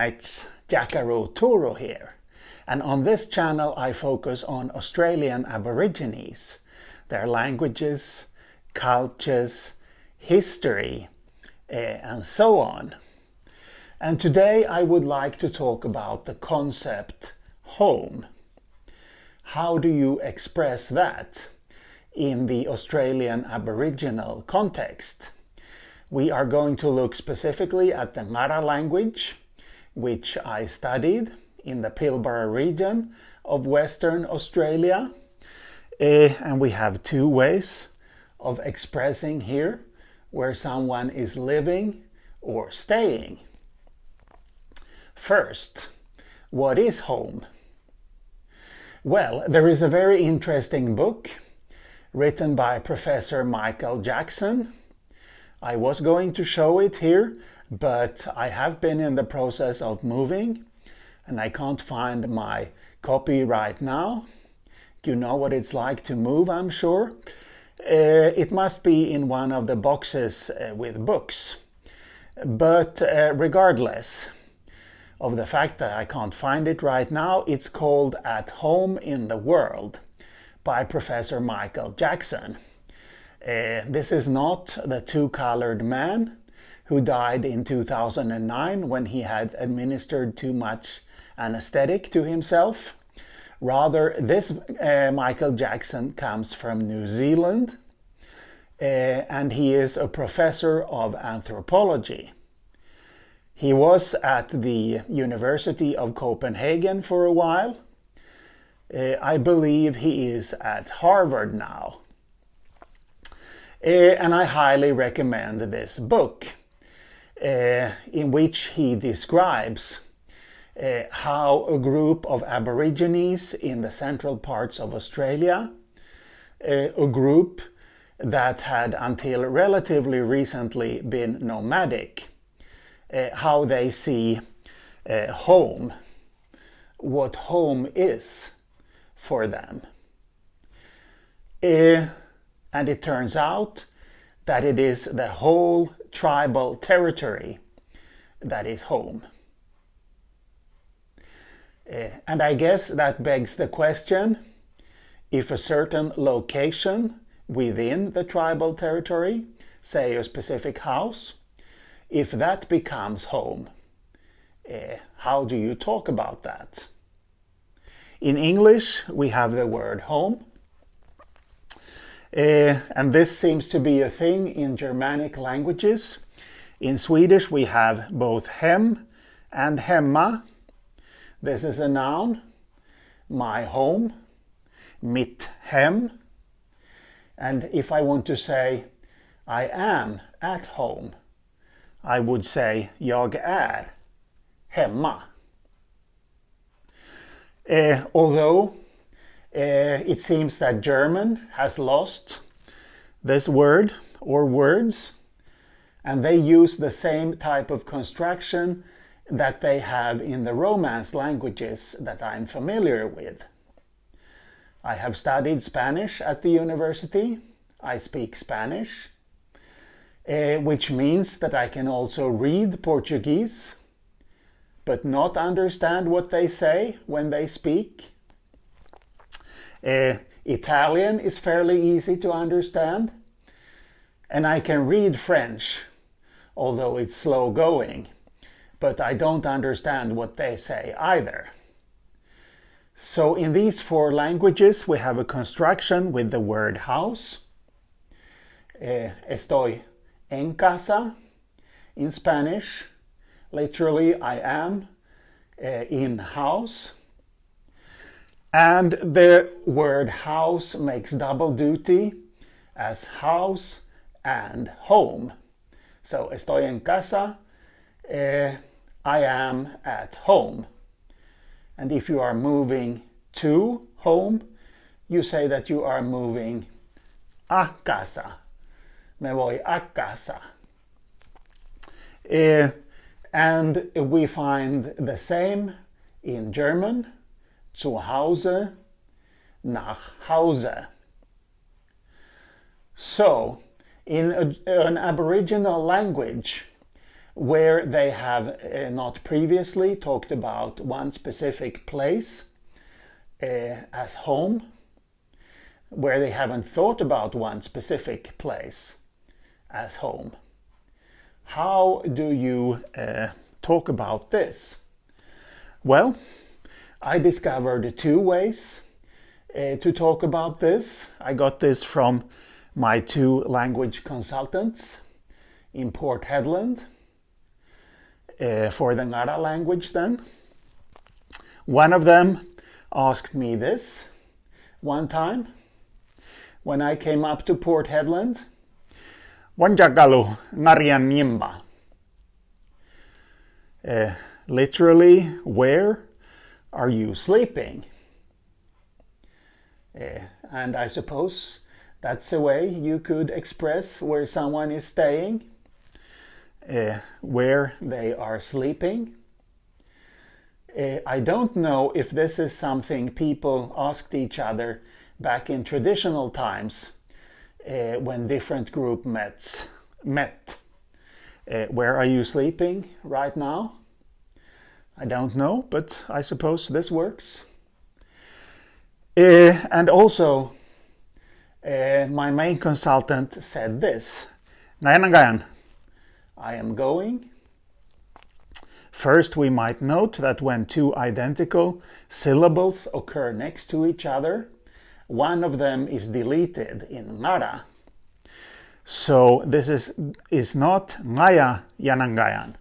it's Jackaroo Turo here, and on this channel I focus on Australian Aborigines, their languages, cultures, history, and so on. And today I would like to talk about the concept home. How do you express that in the Australian Aboriginal context? We are going to look specifically at the Ngarla language, which I studied in the Pilbara region of Western Australia. And we have two ways of expressing here where someone is living or staying. First, what is home? Well, there is a very interesting book written by Professor Michael Jackson. I was going to show it here, but I have been in the process of moving and I can't find my copy right now. You know what it's like to move, I'm sure. It must be in one of the boxes with books. But regardless of the fact that I can't find it right now, it's called At Home in the World by Professor Michael Jackson. This is not the two-colored man who died in 2009 when he had administered too much anesthetic to himself. Rather, this Michael Jackson comes from New Zealand, and he is a professor of anthropology. He was at the University of Copenhagen for a while. I believe he is at Harvard now. And I highly recommend this book, in which he describes how a group of Aborigines in the central parts of Australia, a group that had until relatively recently been nomadic, how they see home, what home is for them. And it turns out that it is the whole tribal territory that is home. And I guess that begs the question, if a certain location within the tribal territory, say a specific house, if that becomes home, how do you talk about that? In English, we have the word home. And this seems to be a thing in Germanic languages. In Swedish, we have both hem and hemma. This is a noun, my home, mitt hem. And if I want to say, I am at home, I would say, jag är hemma. Although it seems that German has lost this word or words, and they use the same type of construction that they have in the Romance languages that I'm familiar with. I have studied Spanish at the university. I speak Spanish, which means that I can also read Portuguese, but not understand what they say when they speak. Italian is fairly easy to understand, and I can read French, although it's slow going, but I don't understand what they say either. So in these four languages we have a construction with the word house. Estoy en casa in Spanish, literally I am in house. And the word house makes double duty as house and home. So, estoy en casa, I am at home. And if you are moving to home, you say that you are moving a casa. Me voy a casa. And we find the same in German. Zu Hause, nach Hause. So, in an Aboriginal language, where they have not previously talked about one specific place as home, where they haven't thought about one specific place as home. How do you talk about this? Well, I discovered two ways to talk about this. I got this from my two language consultants in Port Hedland for the Ngarla language then. One of them asked me this one time when I came up to Port Hedland. Wanjakalu ngarian nimba. Literally, where are you sleeping? And I suppose that's a way you could express where someone is staying, where they are sleeping. I don't know if this is something people asked each other back in traditional times when different group met. Where are you sleeping right now? I don't know, but I suppose this works. And also, my main consultant said this. I am going. First, we might note that when two identical syllables occur next to each other, one of them is deleted in ngara. So this is not ngaya yanangayan,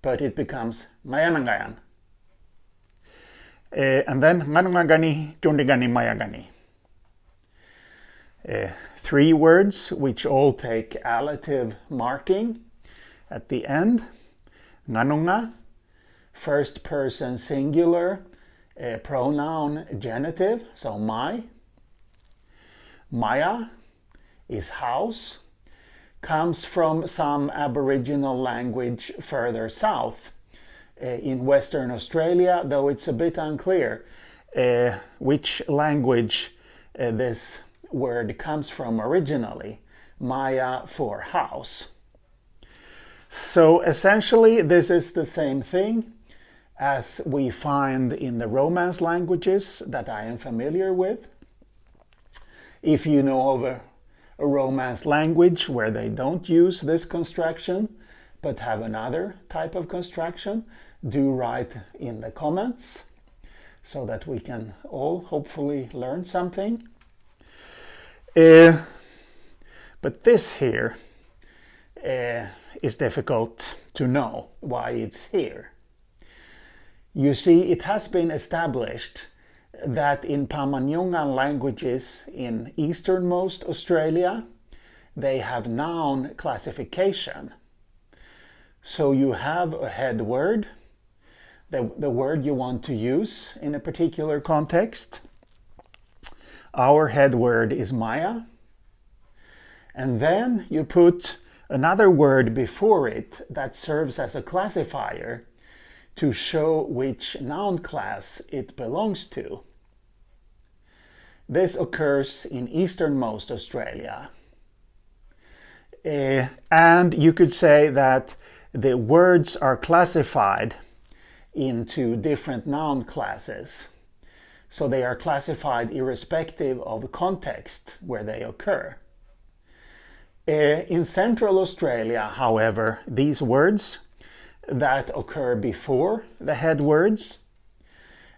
but it becomes ngayanangayan. And then nganungagani, tundigani, mayagani. Three words which all take allative marking at the end. Nganunga, first person singular, pronoun genitive, so my. Maya is house, comes from some Aboriginal language further south in Western Australia, though it's a bit unclear which language this word comes from originally. Maya for house. So essentially this is the same thing as we find in the Romance languages that I am familiar with. If you know of a Romance language where they don't use this construction but have another type of construction, do write in the comments so that we can all hopefully learn something. But this here is difficult to know why it's here. You see, it has been established that in Pama-Nyungan languages in easternmost Australia, they have noun classification. So you have a head word, the word you want to use in a particular context. Our head word is Maya. And then you put another word before it that serves as a classifier to show which noun class it belongs to. This occurs in easternmost Australia. And you could say that the words are classified into different noun classes. So they are classified irrespective of context where they occur. In Central Australia, however, these words that occur before the head words,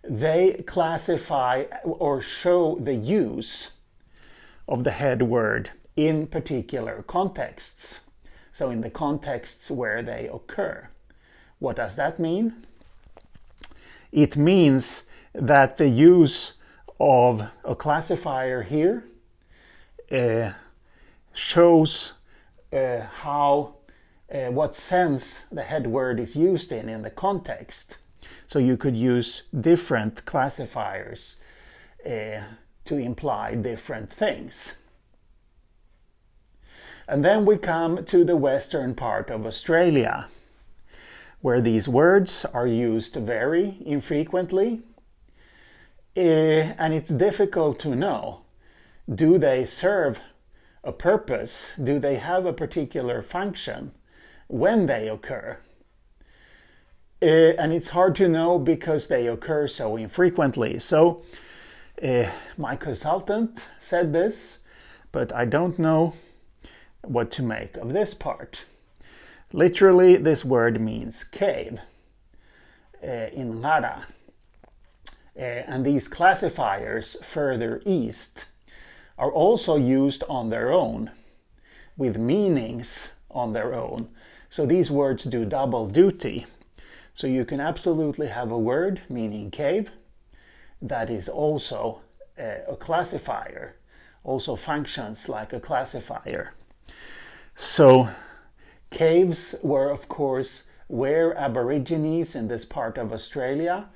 they classify or show the use of the head word in particular contexts. So in the contexts where they occur. What does that mean? It means that the use of a classifier here shows what sense the head word is used in the context. So you could use different classifiers to imply different things. And then we come to the western part of Australia, where these words are used very infrequently. And it's difficult to know, do they serve a purpose? Do they have a particular function when they occur. And it's hard to know because they occur so infrequently. So my consultant said this, but I don't know what to make of this part. Literally, this word means cave in Ngarla. And these classifiers further east are also used on their own, with meanings on their own. So these words do double duty. So you can absolutely have a word meaning cave that is also a classifier, also functions like a classifier. So caves were, of course, where Aborigines in this part of Australia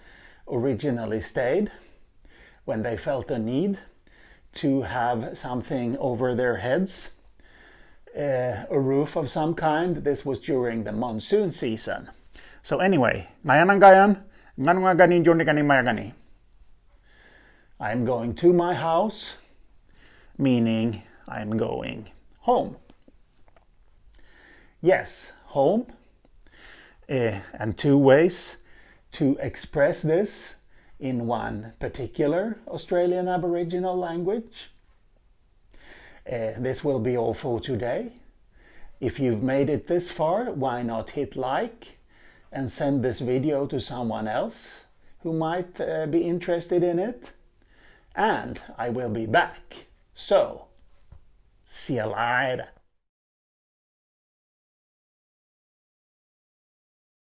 originally stayed when they felt a need to have something over their heads, a roof of some kind. This was during the monsoon season. So anyway, I'm going to my house, meaning I'm going home. Yes, home. And two ways to express this in one particular Australian Aboriginal language. This will be all for today. If you've made it this far, why not hit like and send this video to someone else who might be interested in it. And I will be back. So, see you later.